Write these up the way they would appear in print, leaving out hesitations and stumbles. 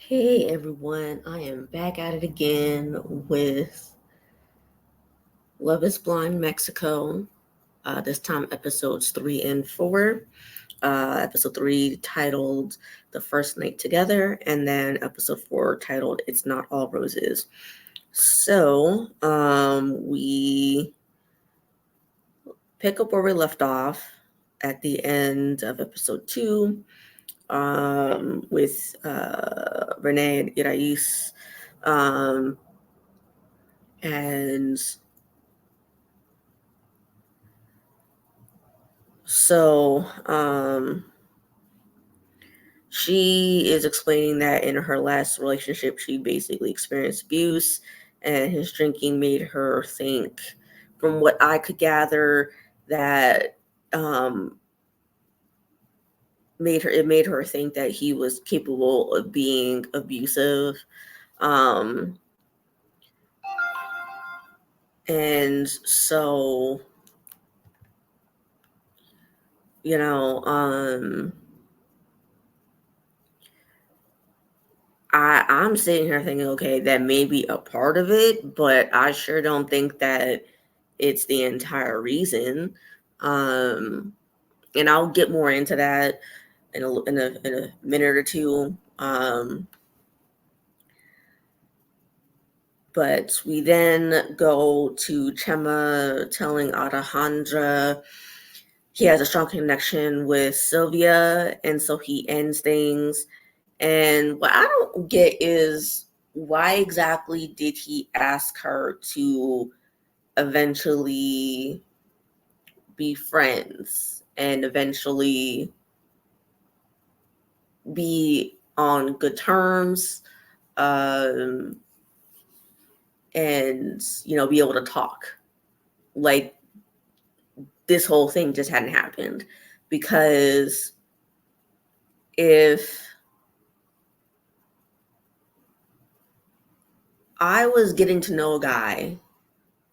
Hey everyone, I am back at it again with Love is Blind Mexico. This time, episodes 3 and 4. Episode 3 titled The First Night Together, and then episode 4 titled It's Not All Roses. So, we pick up where we left off at the end of episode 2 with Renee and Irais. And so she is explaining that in her last relationship, she basically experienced abuse, and his drinking made her think, from what I could gather, that made her think that he was capable of being abusive. And so, you know, I'm sitting here thinking, okay, that may be a part of it, but I sure don't think that it's the entire reason. And I'll get more into that in a minute or two. But we then go to Chema telling Alejandra he has a strong connection with Sylvia, and so he ends things. And what I don't get is, why exactly did he ask her to eventually be friends and eventually be on good terms, um, and be able to talk? Like, this whole thing just hadn't happened, because if I was getting to know a guy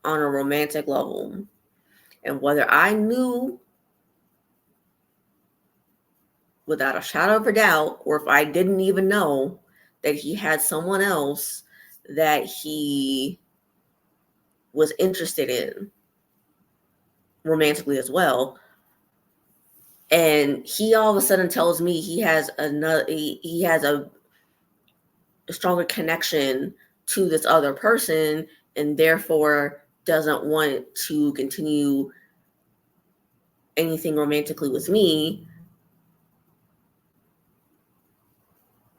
on a romantic level, and whether I knew without a shadow of a doubt, or if I didn't even know that he had someone else that he was interested in romantically as well, and he all of a sudden tells me he has a stronger connection to this other person, and therefore doesn't want to continue anything romantically with me,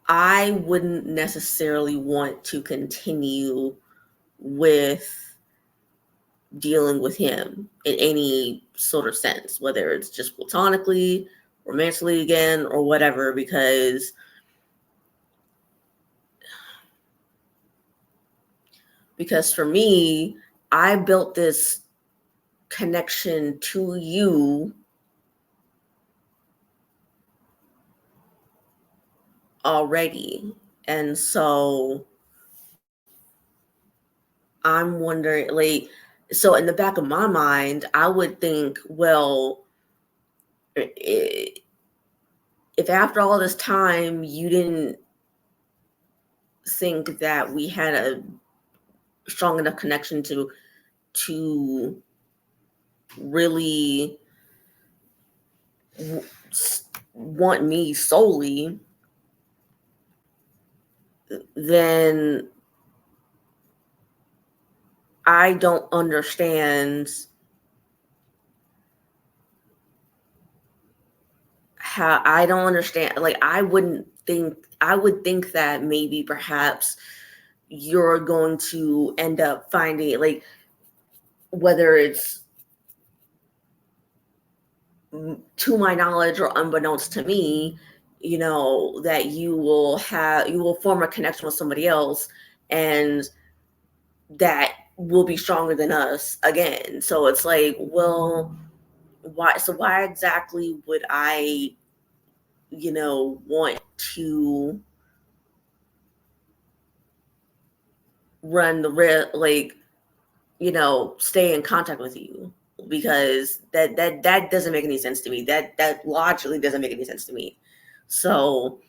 I wouldn't necessarily want to continue with dealing with him in any sort of sense, whether it's just platonically, romantically again, or whatever, because for me, I built this connection to you already. And so I'm wondering, like, so in the back of my mind, I would think, well, if after all this time you didn't think that we had a strong enough connection to really want me solely, then I don't understand how I don't understand. Like, I would think that maybe perhaps you're going to end up finding, like, whether it's to my knowledge or unbeknownst to me, that you will form a connection with somebody else, and that will be stronger than us again. So it's like, well, why exactly would I, want to run the risk, like, stay in contact with you? Because that doesn't make any sense to me. That logically doesn't make any sense to me. So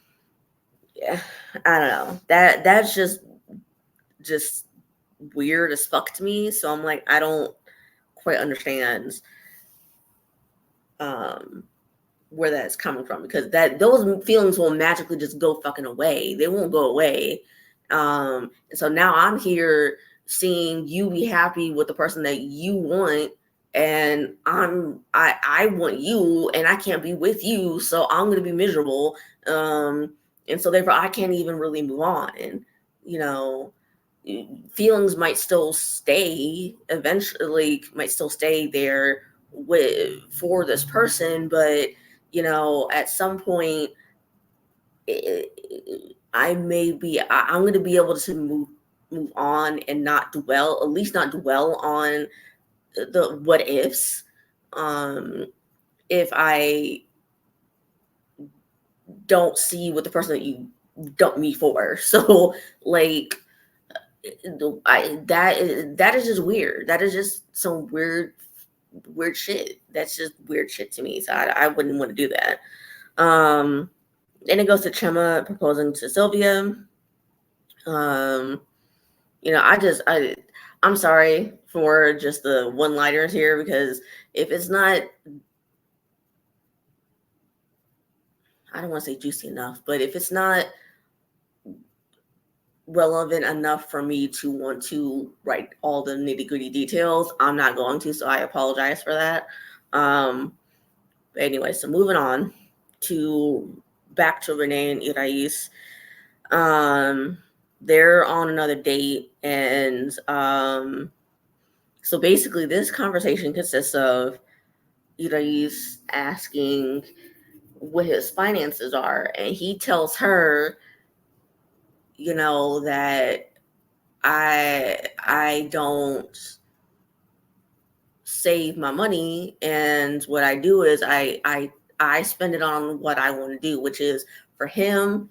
yeah, I don't know. That's just weird as fuck to me. So I'm like, I don't quite understand um where that's coming from, because that those feelings will magically just go fucking away. They won't go away. And so now I'm here seeing you be happy with the person that you want, and I want you and I can't be with you, so I'm gonna be miserable. And so therefore I can't even really move on. And you know, feelings might still stay eventually, might still stay there with for this person, but at some point, I may be, I'm going to be able to move on and not dwell, at least not dwell on the what ifs. Um, if I don't see what the person that you dumped me for, so like, that is just weird. That is just some weird shit. That's just weird shit to me. So I wouldn't want to do that. Then it goes to Chema proposing to Sylvia. Um, I'm sorry for just the one-liners here, because if it's not, I don't want to say juicy enough, but if it's not relevant enough for me to want to write all the nitty-gritty details, I'm not going to, so I apologize for that. But anyway, so moving on to back to Renee and Irais. They're on another date, and so basically this conversation consists of Irais asking what his finances are, and he tells her, that I don't save my money, and what I do is I spend it on what I want to do, which is, for him,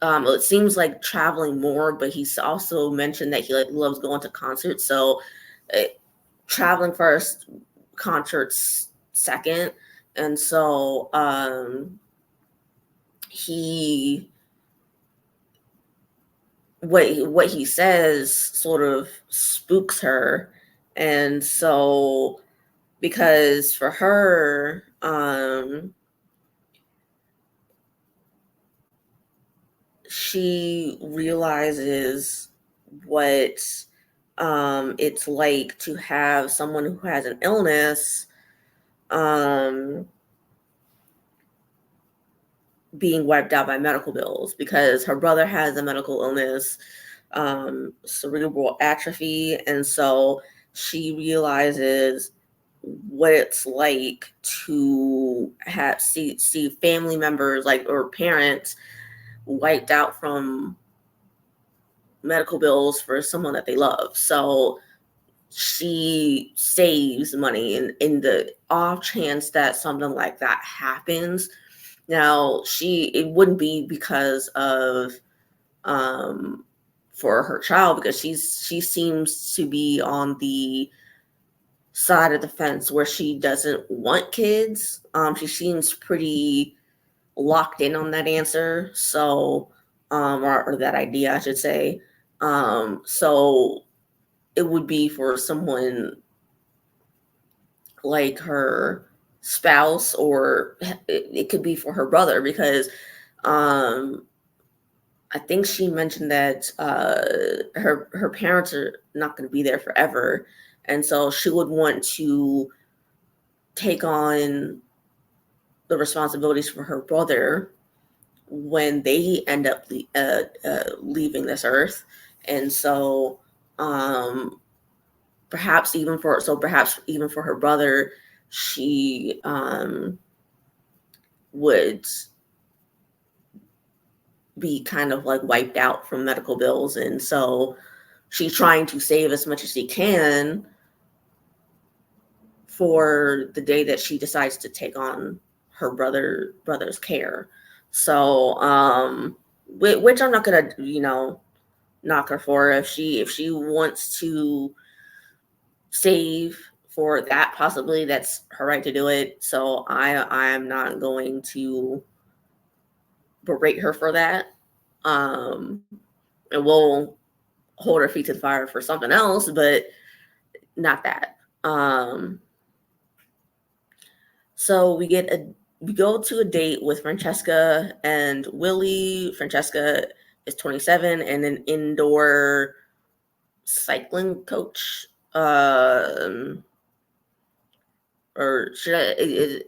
it seems like traveling more, but he's also mentioned that he loves going to concerts. So uh, traveling first, concerts second. And so he what he says sort of spooks her. And so, because for her, she realizes what it's like to have someone who has an illness um, being wiped out by medical bills, because her brother has a medical illness, cerebral atrophy. And so she realizes what it's like to see family members, like, or parents, wiped out from medical bills for someone that they love. So she saves money in the off chance that something like that happens. Now, it wouldn't be because of um for her child, because she seems to be on the side of the fence where she doesn't want kids. She seems pretty locked in on that answer. So or that idea, I should say. So it would be for someone like her spouse, or it could be for her brother, because um I think she mentioned that her parents are not going to be there forever, and so she would want to take on the responsibilities for her brother when they end up leaving this earth. And so um perhaps even for her brother, she would be kind of like wiped out from medical bills. And so she's trying to save as much as she can for the day that she decides to take on her brother's care. So which I'm not gonna knock her for. If she wants to save for that possibility, that's her right to do it. So I am not going to berate her for that. And we'll hold our feet to the fire for something else, but not that. So we go to a date with Francesca and Willie. Francesca is 27 and an indoor cycling coach. Or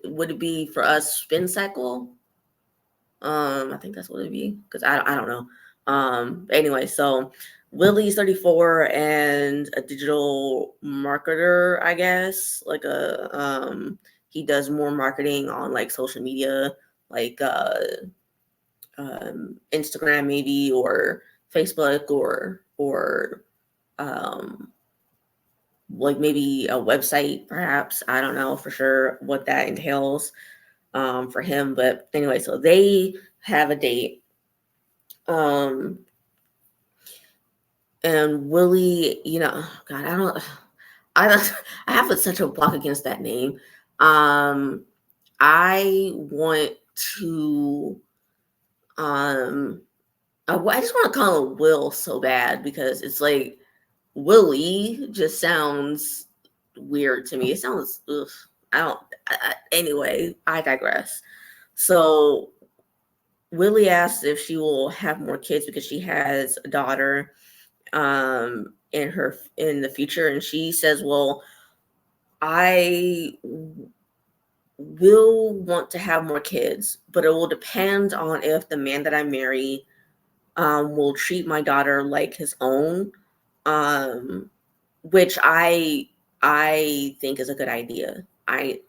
would it be for us spin cycle? I think that's what it'd be because I don't know. Anyway, so Willie's 34 and a digital marketer, I guess. Like he does more marketing on like social media, like Instagram maybe, or Facebook, or like maybe a website perhaps. I don't know for sure what that entails for him, but anyway, so they have a date. And Willie, God, I have such a block against that name. I want to, I just want to call him Will so bad because it's like Willie just sounds weird to me. It sounds, ugh, anyway, I digress. So Willie asks if she will have more kids because she has a daughter in the future, and she says, well, I will want to have more kids, but it will depend on if the man that I marry will treat my daughter like his own, which I think is a good idea. I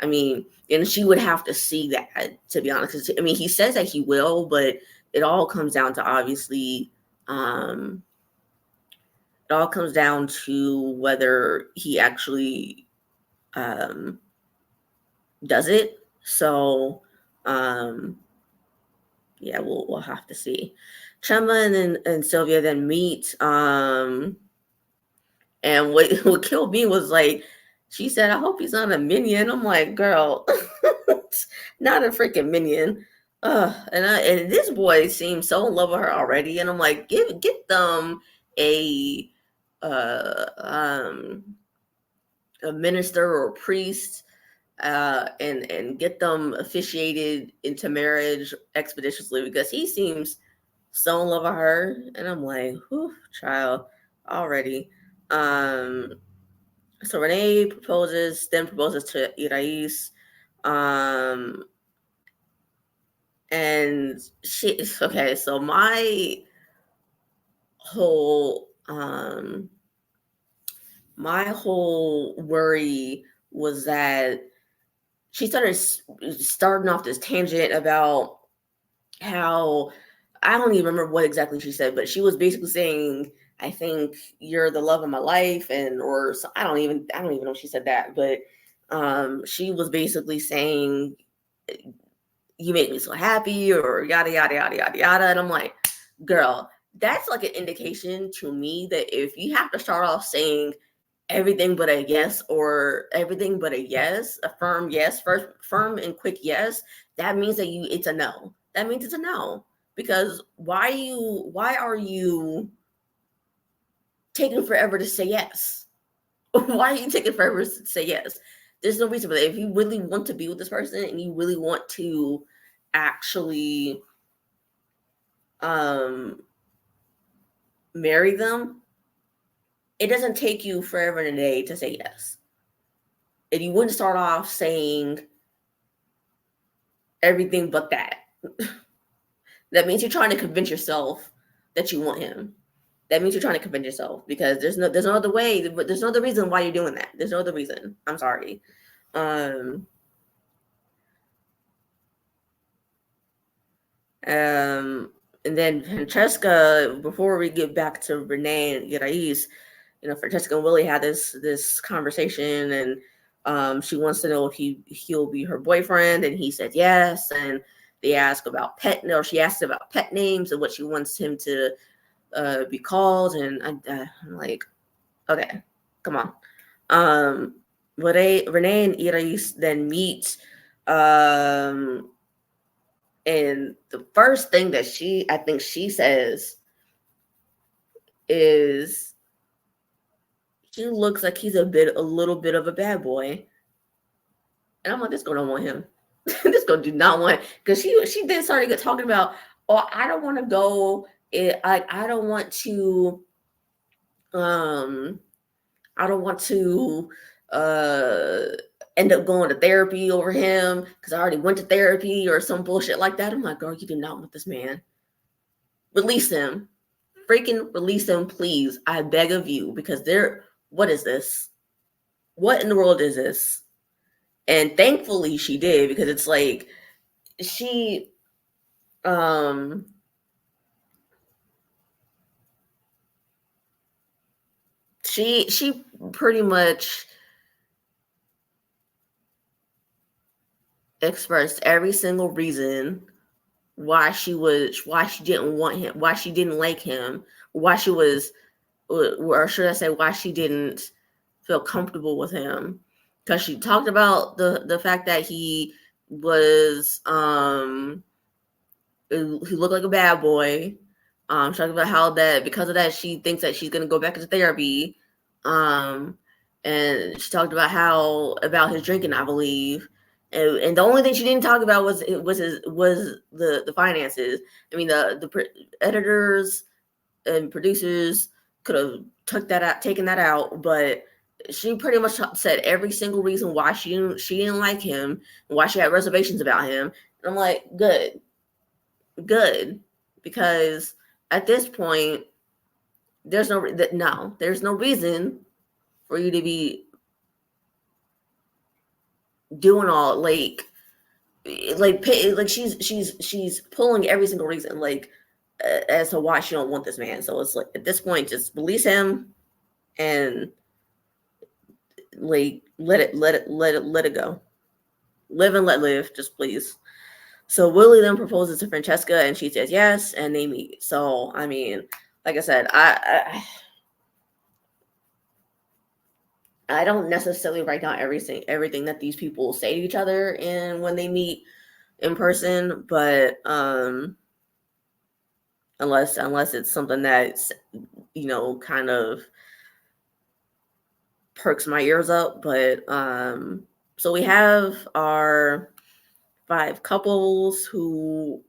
mean, and she would have to see that, to be honest. 'Cause, I mean, he says that he will, but it all comes down to obviously, it all comes down to whether he actually does it. So, yeah, we'll have to see. Chema and Sylvia then meet. And what killed me was like, she said, I hope he's not a minion. I'm like, girl, not a freaking minion. And this boy seems so in love with her already. And I'm like, get them a a minister or a priest, and get them officiated into marriage expeditiously because he seems so in love with her. And I'm like, whew, child, already. So Renee proposes to Irais. And she's okay. So my whole worry was that she starting off this tangent about how, I don't even remember what exactly she said, but she was basically saying, I think you're the love of my life, or I don't even know if she said that, but she was basically saying you make me so happy, or yada yada yada yada yada. And I'm like, girl, that's like an indication to me that if you have to start off saying everything but a yes, or everything but a yes, a firm yes, firm and quick yes, that means that it's a no. That means it's a no. Because why are you taking forever to say yes? Why are you taking forever to say yes? There's no reason for that. If you really want to be with this person and you really want to actually marry them, it doesn't take you forever and a day to say yes. And you wouldn't start off saying everything but that. That means you're trying to convince yourself that you want him. That means you're trying to convince yourself, because there's no other way. There's no other reason why you're doing that. There's no other reason. I'm sorry. And then Francesca, before we get back to Renee and Irais, Francesca and Willie had this conversation, and she wants to know if he'll be her boyfriend, and he said yes. And they ask about she asked about pet names and what she wants him to be called, and I'm like, okay, come on. Renee and Irais then meet And the first thing that I think she says is, he looks like he's a little bit of a bad boy. And I'm like, this girl don't want him. This girl do not want, because she then started talking about, oh, I don't want to go. I don't want to. I don't want to end up going to therapy over him because I already went to therapy or some bullshit like that. I'm like, girl, you do not want this man. Release him. Freaking release him, please. I beg of you, because what is this? What in the world is this? And thankfully she did, because it's like she she pretty much expressed every single reason why she didn't want him, why she didn't like him, why she was, or should I say, why she didn't feel comfortable with him. Because she talked about the fact that he was he looked like a bad boy. She talked about how that because of that she thinks that she's gonna go back into therapy. And she talked about his drinking, I believe. And the only thing she didn't talk about was the finances. I mean, the editors and producers could have taken that out, but she pretty much said every single reason why she didn't like him and why she had reservations about him. And I'm like, good, because at this point there's no reason for you to be doing all like she's pulling every single reason as to why she don't want this man. So it's like, at this point, just release him and like let it go. Live and let live, just please. So Willie then proposes to Francesca and she says yes, and they meet. So I mean, like I said, I don't necessarily write down everything that these people say to each other when they meet in person, but unless it's something that's, kind of perks my ears up. But so we have our 5 couples who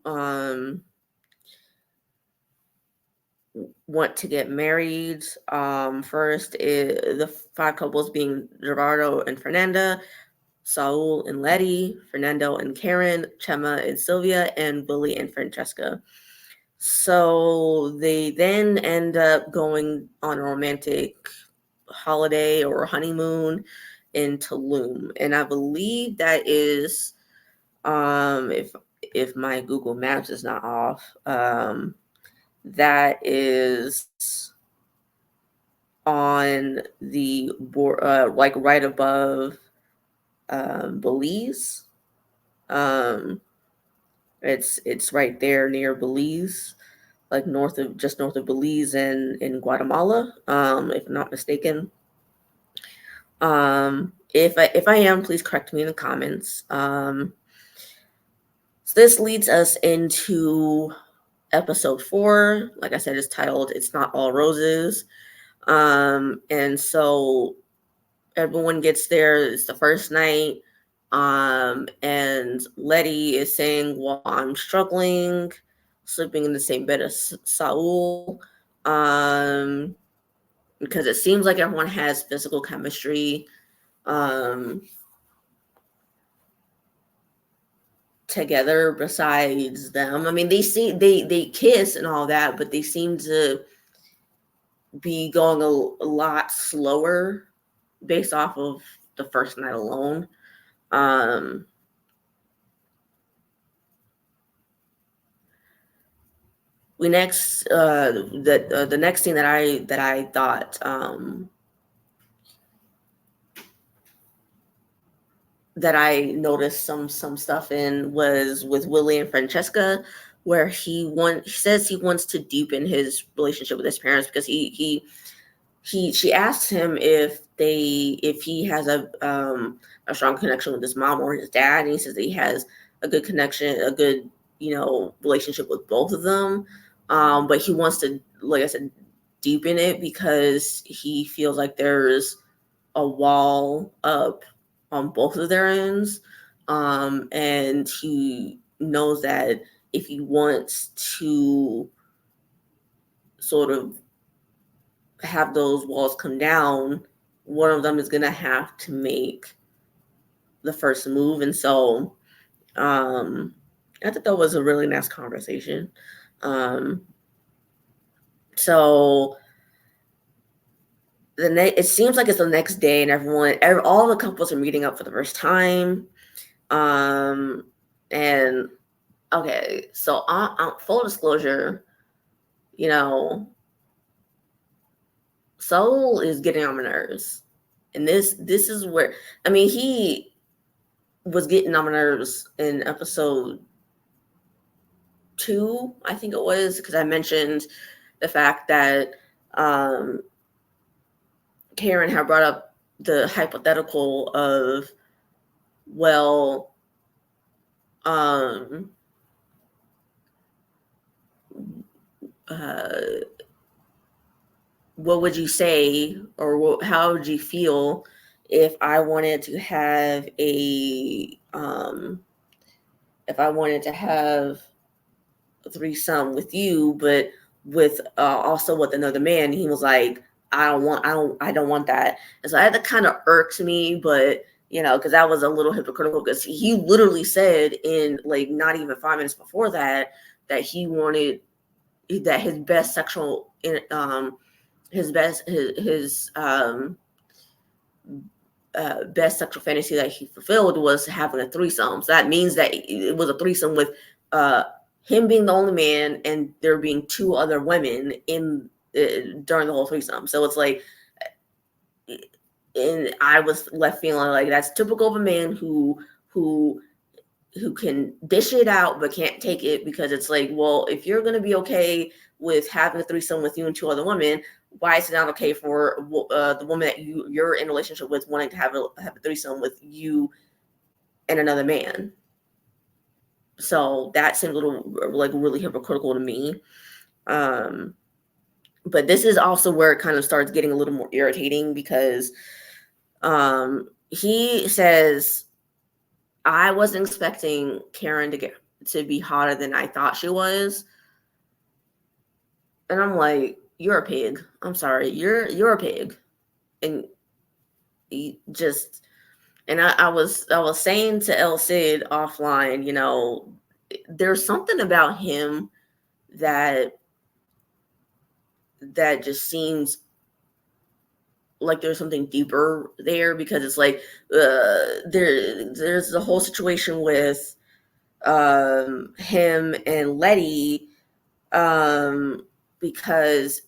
want to get married. First is the 5 couples being Gerardo and Fernanda, Saul and Letty, Fernando and Karen, Chema and Sylvia, and Willie and Francesca. So they then end up going on a romantic holiday or honeymoon in Tulum. And I believe that is, if my Google Maps is not off, that is on the like right above Belize. It's right there near Belize, like north of Belize and in Guatemala, if I'm not mistaken. If I am, please correct me in the comments. So this leads us into episode 4. Like I said, it's titled "It's Not All Roses." And so everyone gets there. It's the first night. And Letty is saying, well, I'm struggling, sleeping in the same bed as Saul. Because it seems like everyone has physical chemistry. Together besides them. I mean, they kiss and all that, but they seem to be going a lot slower based off of the first night alone. We next the next thing that I thought that I noticed some stuff in was with Willie and Francesca, where he says he wants to deepen his relationship with his parents, because she asked him if he has a strong connection with his mom or his dad, and he says that he has a good connection, a good relationship with both of them. But he wants to, like I said, deepen it because he feels like there's a wall up on both of their ends. And he knows that if he wants to sort of have those walls come down, one of them is going to have to make the first move. And so I thought that was a really nice conversation. So it seems like it's the next day, and all the couples are meeting up for the first time. And okay, so full disclosure, Soul is getting on my nerves, and this is where, I mean, he was getting on my nerves in episode 2, I think it was, because I mentioned the fact that Karen had brought up the hypothetical of, well, what would you say, or how would you feel if I wanted to have a threesome with you, but with also with another man? And he was like, I don't want that. And so that kind of irked me, but because that was a little hypocritical, because he literally said in like not even 5 minutes before that he wanted that his best sexual best sexual fantasy that he fulfilled was having a threesome. So that means that it was a threesome with him being the only man and there being 2 other women in during the whole threesome. So it's like, and I was left feeling like that's typical of a man who can dish it out but can't take it, because it's like, well, if you're going to be okay with having a threesome with you and 2 other women, why is it not okay for the woman that you're in a relationship with wanting to have a threesome with you and another man? So that seemed a little like really hypocritical to me. But this is also where it kind of starts getting a little more irritating, because he says, I wasn't expecting Karen to be hotter than I thought she was. And I'm like, you're a pig. I'm sorry. You're a pig. And he just, and I was saying to El Cid offline, there's something about him that just seems like there's something deeper there, because it's like there's the whole situation with him and Letty, because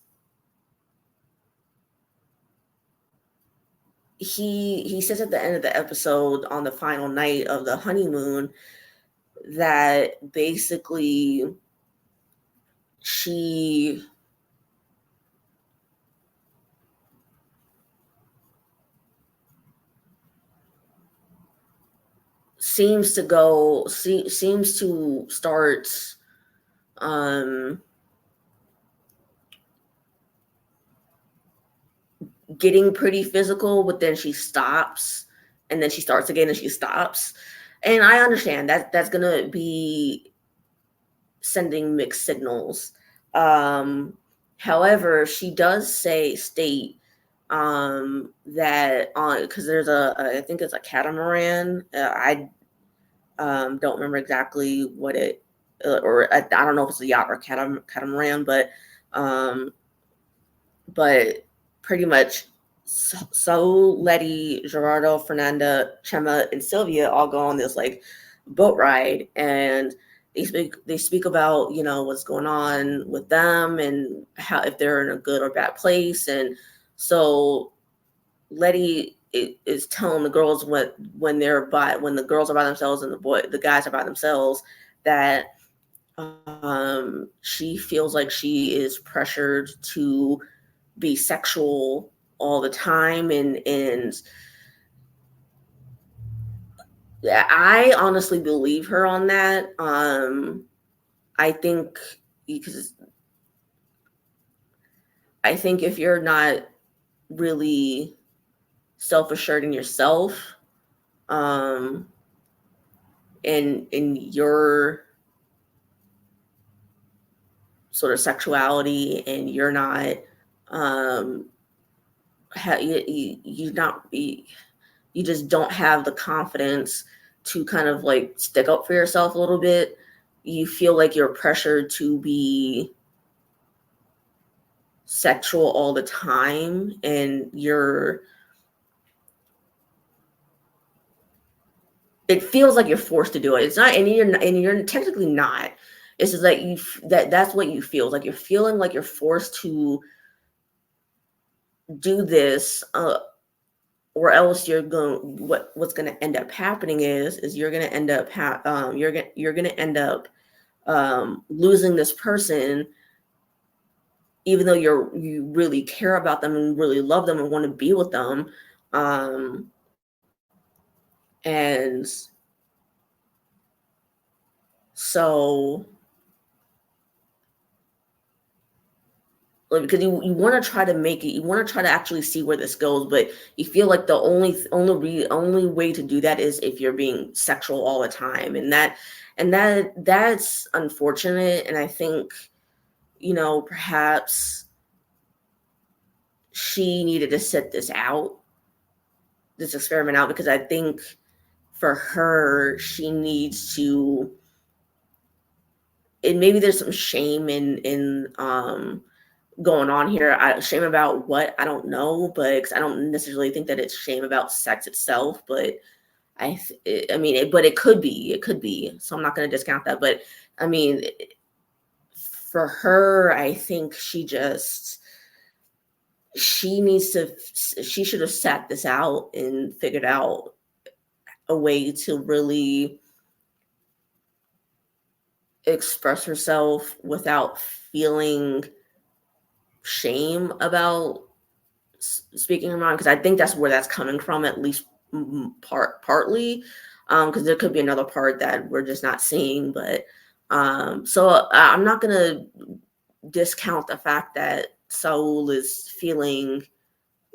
he says at the end of the episode on the final night of the honeymoon that basically she seems to start getting pretty physical, but then she stops, and then she starts again, and she stops. And I understand that that's gonna be sending mixed signals. However, she does state that on, because there's I think it's a catamaran. I don't remember exactly what it, or I don't know if it's a yacht or catamaran, but pretty much so Letty, Gerardo, Fernanda, Chema, and Sylvia all go on this like boat ride, and they speak about what's going on with them and how, if they're in a good or bad place. And so Letty is telling the girls when the girls are by themselves and the guys are by themselves, that she feels like she is pressured to be sexual all the time, and I honestly believe her on that. I think because I think if you're not really self-assured in yourself, um, in your sort of sexuality, and you're not, um, you not you just don't have the confidence to kind of like stick up for yourself a little bit. You feel like you're pressured to be sexual all the time, and it feels like you're forced to do it. It's not, and you're technically not. It's just like that's what you feel like. You're feeling like you're forced to do this, or else you're going. What's going to end up happening is you're going to end up you're going to end up losing this person, even though you really care about them and really love them and want to be with them, and so, like, because you want to try to make it, you want to try to actually see where this goes, but you feel like the only way to do that is if you're being sexual all the time, and that's unfortunate. And I think, perhaps she needed to sit this experiment out, because I think for her, she needs to, and maybe there's some shame in going on here. Shame about what, I don't know, but 'cause I don't necessarily think that it's shame about sex itself, but but it could be. So I'm not going to discount that. But I mean, for her, I think she should have sat this out and figured out a way to really express herself without feeling shame about speaking her mind, because I think that's where that's coming from, at least partly, because there could be another part that we're just not seeing. But I'm not gonna discount the fact that Saul is feeling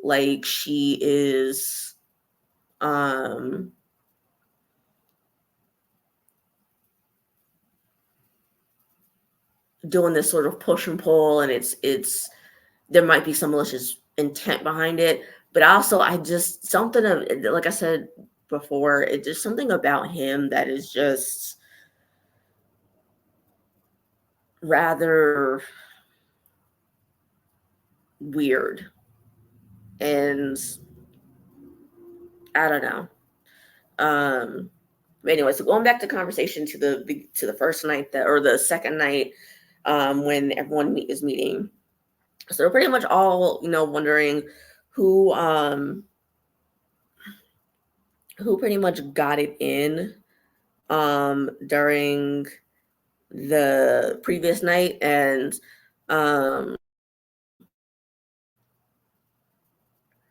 like she is um doing this sort of push and pull, and it's there might be some malicious intent behind it. But also, I just, something of, like I said before, it's just something about him that is just rather weird. And I don't know. But anyway, so going back to conversation to the first night, or the second night, when everyone is meeting. So they're pretty much all, wondering who who pretty much got it in during the previous night. And um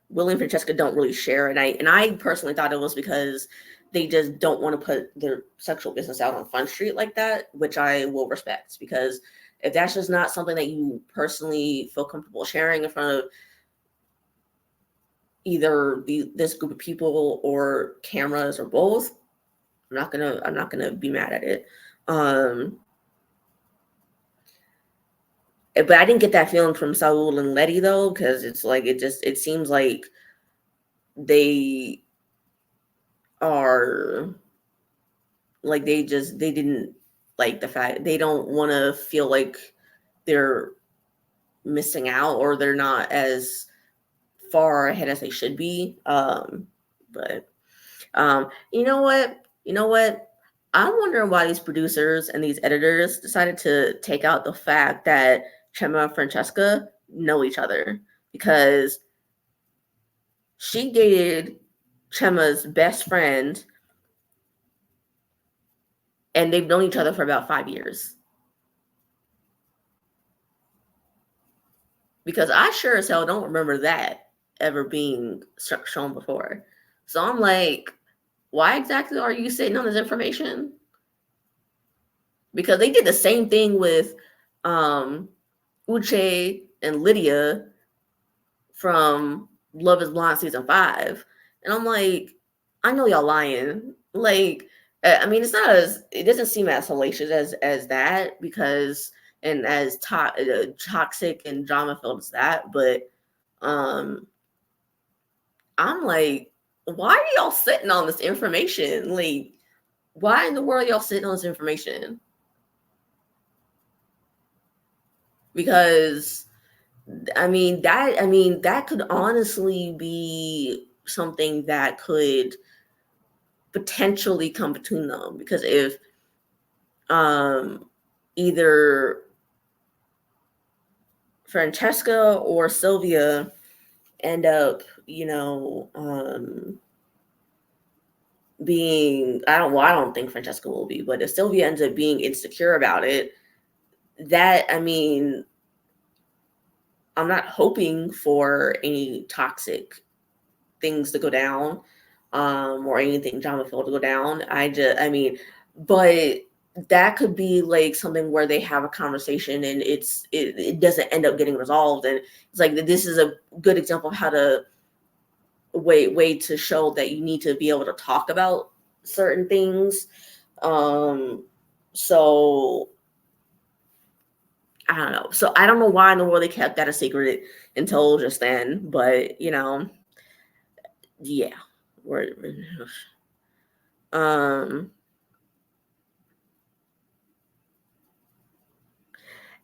Willie and Francesca don't really share. And I personally thought it was because they just don't want to put their sexual business out on Fun Street like that, which I will respect, because if that's just not something that you personally feel comfortable sharing in front of either this group of people or cameras or both, I'm not gonna be mad at it. Um, but I didn't get that feeling from Saul and Letty, though, because it's like it seems like they are, like, they didn't like the fact, they don't want to feel like they're missing out, or they're not as far ahead as they should be. But you know what? I'm wondering why these producers and these editors decided to take out the fact that Chema and Francesca know each other, because she dated Chema's best friend, and they've known each other for about 5 years. Because I sure as hell don't remember that ever being shown before. So I'm like, why exactly are you sitting on this information? because they did the same thing with Uche and Lydia from Love is Blind season 5. And I'm like, I know y'all lying. Like, I mean, it doesn't seem as salacious as that, because, and as toxic and drama filled as that, but I'm like, why are y'all sitting on this information? Like, why in the world are y'all sitting on this information? Because that could honestly be something that could potentially come between them, because if either Francesca or Sylvia end up, being, I don't think Francesca will be, but if Sylvia ends up being insecure about it, that, I mean, I'm not hoping for any toxic things to go down, or anything drama filled to go down. But that could be like something where they have a conversation and it doesn't end up getting resolved. And it's like, this is a good example of how to way to show that you need to be able to talk about certain things. So I don't know. So I don't know why in the world they kept that a secret until just then, but yeah. We're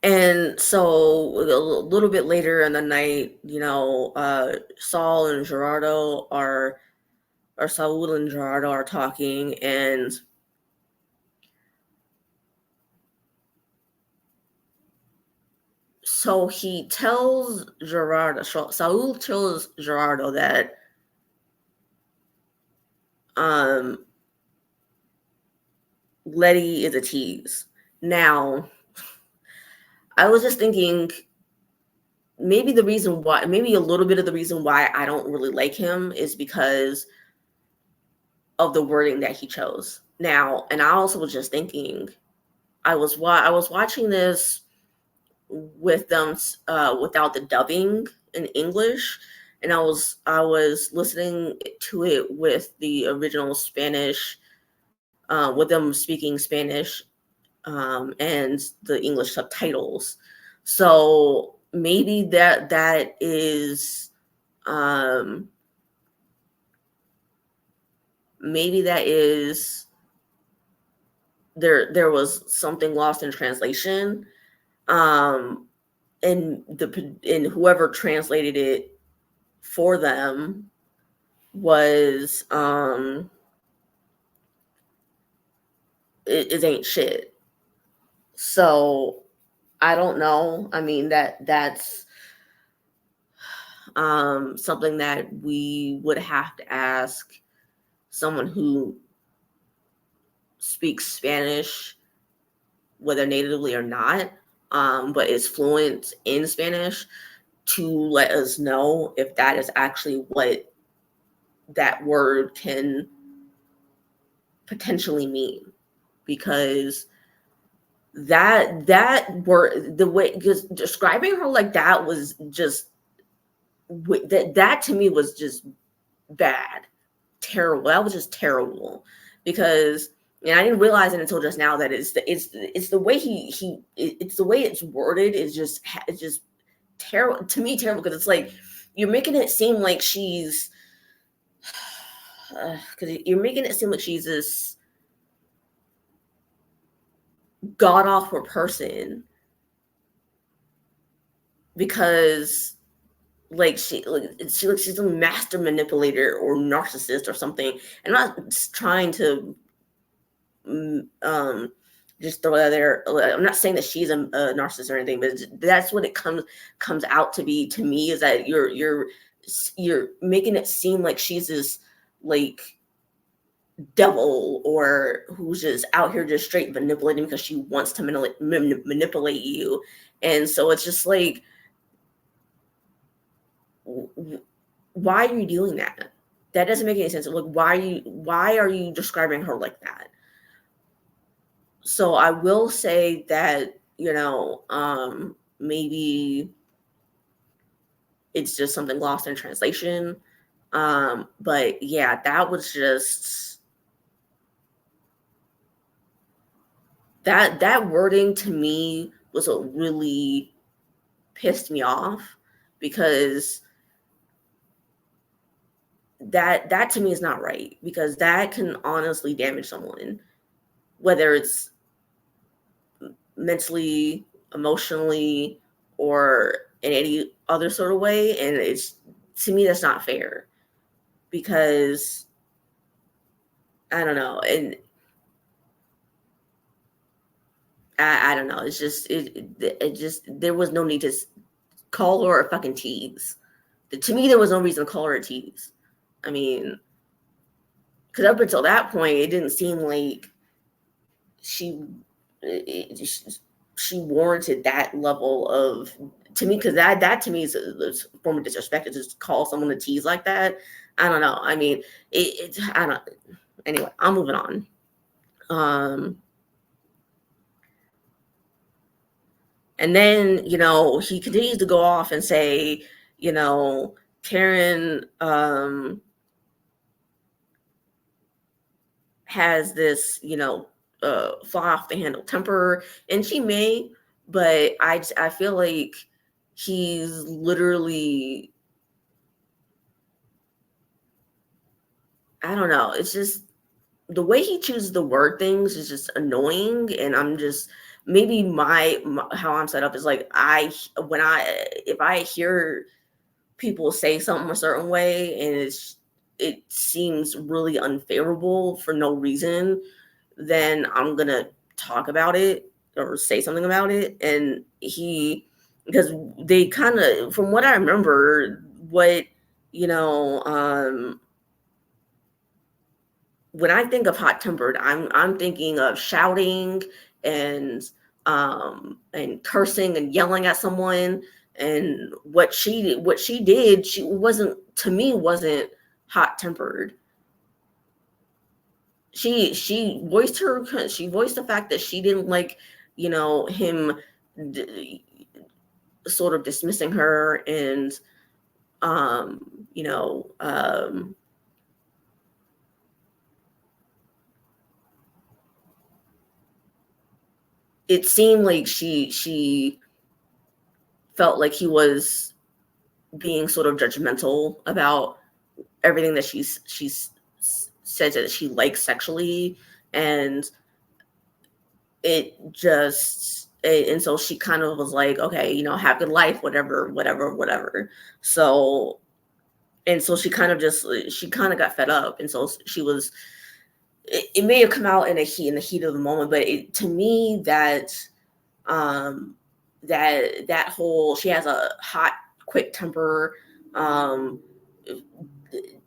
And so a little bit later in the night, Saul and Gerardo or Saul and Gerardo are talking, and so he tells Gerardo, Saul tells Gerardo that Letty is a tease. Now, I was just thinking, maybe a little bit of the reason why I don't really like him is because of the wording that he chose. Now, and I also was just thinking, I was watching this with them without the dubbing in English, and I was listening to it with the original Spanish, with them speaking Spanish, and the English subtitles. So maybe that is maybe that is there was something lost in translation, and whoever translated it for them was it ain't shit. So I don't know. I mean, that's something that we would have to ask someone who speaks Spanish, whether natively or not, but is fluent in Spanish, to let us know if that is actually what that word can potentially mean. Because that word, the way, because describing her like that was just, that to me was just bad, terrible. That was just terrible, because, and I didn't realize it until just now that it's the way it's the way it's worded is just terrible to me, terrible, because it's like you're making it seem like she's because you're making it seem like she's this god awful person, because like she's a master manipulator or narcissist or something. And I'm not trying to just throw that there. I'm not saying that she's a narcissist or anything, but that's what it comes out to be to me, is that you're making it seem like she's this like devil, or who's just out here just straight manipulating because she wants to manipulate you. And so it's just like, why are you doing that? That doesn't make any sense. Like, why are you describing her like that? So I will say that, maybe it's just something lost in translation. But yeah, that was just that wording to me was what really pissed me off, because that to me is not right, because that can honestly damage someone, whether it's mentally, emotionally, or in any other sort of way. And it's, to me, that's not fair, because I don't know. And I don't know. It's just, it just, there was no need to call her a fucking tease. To me, there was no reason to call her a tease. I mean, because up until that point, it didn't seem like she she warranted that level of, to me, because that to me is a form of disrespect to just call someone a tease like that. I don't know. I mean, I don't. Anyway, I'm moving on. And then, he continues to go off and say, Karen has this, fly off the handle temper, and she may, but I feel like he's literally, I don't know. It's just the way he chooses to word things is just annoying, and I'm just, maybe my how I'm set up is like, if I hear people say something a certain way and it seems really unfavorable for no reason, then I'm gonna talk about it or say something about it. And because they kind of, from what I remember, what, you know, when I think of hot tempered, I'm thinking of shouting and and cursing and yelling at someone. And what she did, she wasn't, to me, wasn't hot tempered. She voiced the fact that she didn't like, him d- sort of dismissing her, and um you know um it seemed like she felt like he was being sort of judgmental about everything that she's said that she likes sexually. And and so she kind of was like, okay, have good life, whatever, whatever, whatever. So, and so she kind of got fed up, and so she was, it may have come out in the heat of the moment, but to me, um that whole, she has a hot, quick temper, um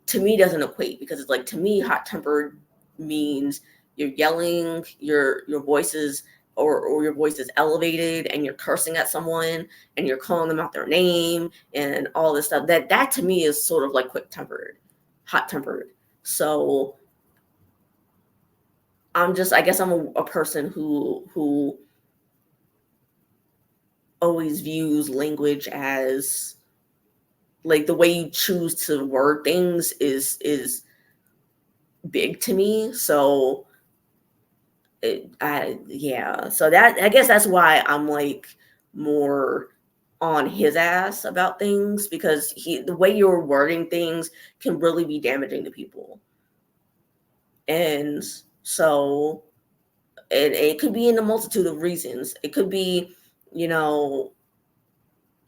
to me doesn't equate, because it's like, to me, hot tempered means you're yelling, your voice is, or your voice is elevated, and you're cursing at someone, and you're calling them out their name and all this stuff. That to me is sort of like quick tempered, hot tempered. So I guess I'm a person who always views language as, like, the way you choose to word things is big to me. So yeah, so that, I guess that's why I'm like more on his ass about things, because the way you're wording things can really be damaging to people. And so it could be in a multitude of reasons. It could be, you know,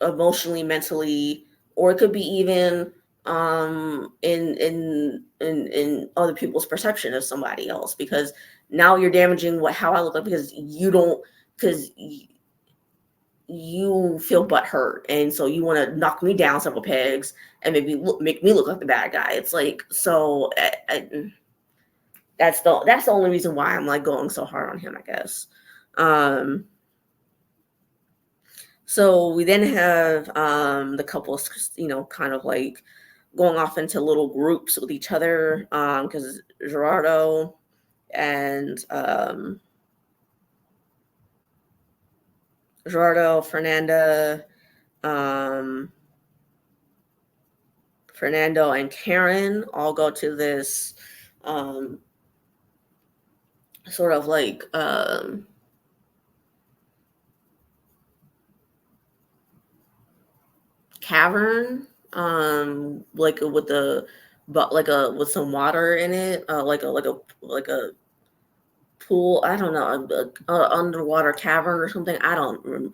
emotionally, mentally, or it could be even in other people's perception of somebody else, because now you're damaging how I look like, because you feel butthurt, and so you want to knock me down several pegs and maybe make me look like the bad guy. It's like, so that's the only reason why I'm like going so hard on him, I guess. um So we then have the couples, kind of like going off into little groups with each other, because Gerardo and Gerardo, Fernanda, um, Fernando, and Karen all go to this sort of like cavern, like with the but like a with some water in it, like a pool. I don't know, a underwater cavern or something. I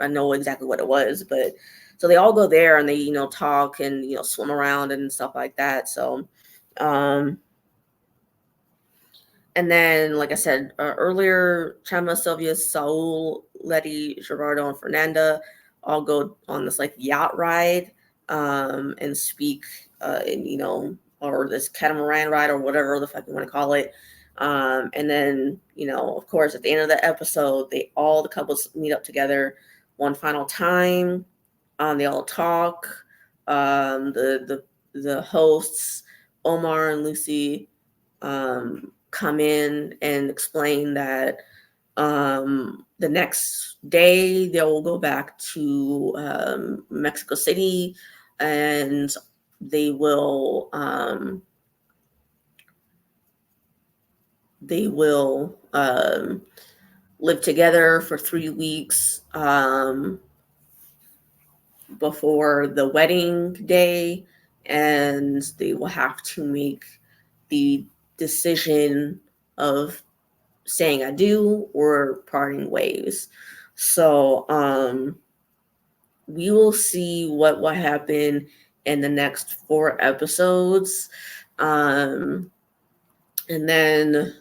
know exactly what it was, but so they all go there and they talk and swim around and stuff like that. So, um, and then like I said earlier, Chema, Sylvia, Saul, Letty, Gerardo, and Fernanda all go on this like yacht ride and speak in or this catamaran ride or whatever the fuck you want to call it. And then, of course, at the end of the episode, all the couples meet up together one final time. They all talk. The hosts, Omar and Lucy, come in and explain that the next day they will go back to Mexico City, and they will live together for 3 weeks before the wedding day, and they will have to make the decision of saying I do or parting ways. So we will see what will happen in the next 4 episodes. And then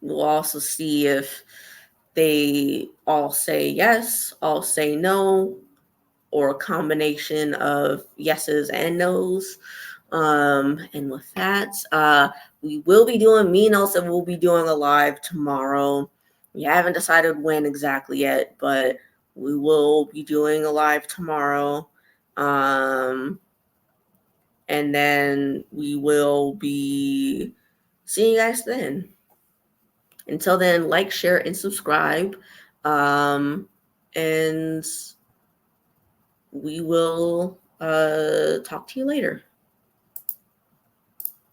we'll also see if they all say yes, all say no, or a combination of yeses and nos. And with that, we will be doing, me and Elsa will be doing a live tomorrow. We haven't decided when exactly yet, but we will be doing a live tomorrow. And then we will be seeing you guys then. Until then, like, share, and subscribe. And we will talk to you later.